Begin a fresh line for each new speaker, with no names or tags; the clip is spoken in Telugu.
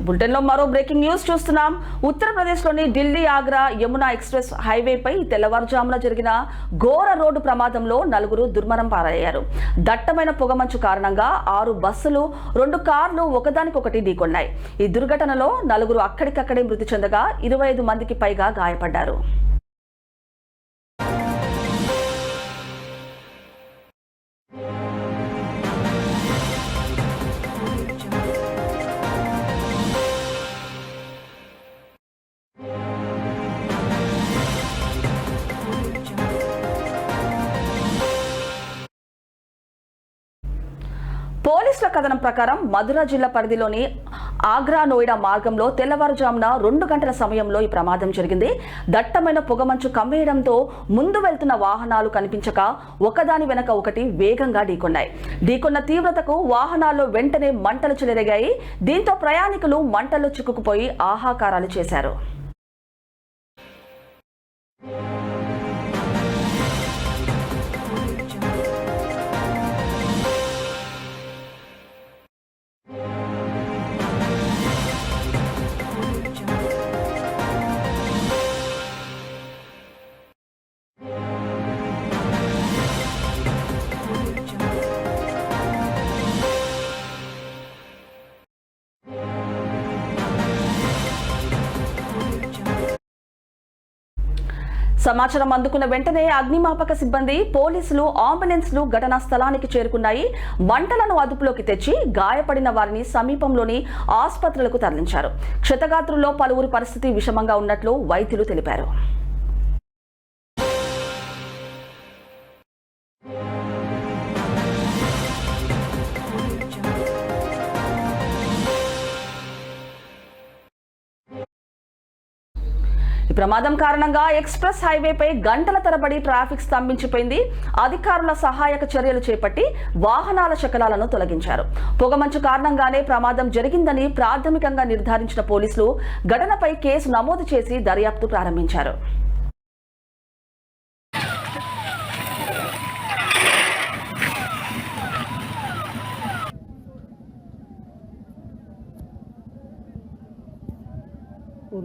బులెటిన్లో మరో బ్రేకింగ్ న్యూస్ చూస్తున్నాం. ఉత్తరప్రదేశ్లోని ఢిల్లీ ఆగ్రా యమునా ఎక్స్ప్రెస్ హైవేపై తెల్లవారుజామున జరిగిన ఘోర రోడ్డు ప్రమాదంలో 4 దుర్మరణం పాలయ్యారు. దట్టమైన పొగమంచు కారణంగా 6 బస్సులు 2 కార్లు ఒకదానికొకటి ఢీకొన్నాయి. ఈ దుర్ఘటనలో 4 అక్కడికక్కడే మృతి చెందగా 25 మందికి పైగా గాయపడ్డారు. పోలీసుల కథనం ప్రకారం మధుర జిల్లా పరిధిలోని ఆగ్రా నోయిడా మార్గంలో తెల్లవారుజామున 2 గంటల సమయంలో ఈ ప్రమాదం జరిగింది. దట్టమైన పొగమంచు కమ్మేయడంతో ముందు వెళ్తున్న వాహనాలు కనిపించక ఒకదాని వెనక ఒకటి వేగంగా ఢీకొన్నాయి. ఢీకొన్న తీవ్రతకు వాహనాల్లో వెంటనే మంటలు చెలరేగాయి. దీంతో ప్రయాణికులు మంటల్లో చిక్కుకుపోయి ఆహాకారాలు చేశారు. సమాచారం అందుకున్న వెంటనే అగ్నిమాపక సిబ్బంది, పోలీసులు, అంబులెన్స్లు ఘటనా స్థలానికి చేరుకున్నాయి. మంటలను అదుపులోకి తెచ్చి గాయపడిన వారిని సమీపంలోని ఆసుపత్రులకు తరలించారు. క్షతగాత్రుల్లో పలువురి పరిస్థితి విషమంగా ఉన్నట్లు వైద్యులు తెలిపారు. ఈ ప్రమాదం కారణంగా ఎక్స్ప్రెస్ హైవేపై గంటల తరబడి ట్రాఫిక్ స్తంభించిపోయింది. అధికారుల సహాయక చర్యలు చేపట్టి వాహనాల శకలాలను తొలగించారు. పొగమంచు కారణంగానే ప్రమాదం జరిగిందని ప్రాథమికంగా నిర్ధారించిన పోలీసులు ఘటనపై కేసు నమోదు చేసి దర్యాప్తు ప్రారంభించారు.
और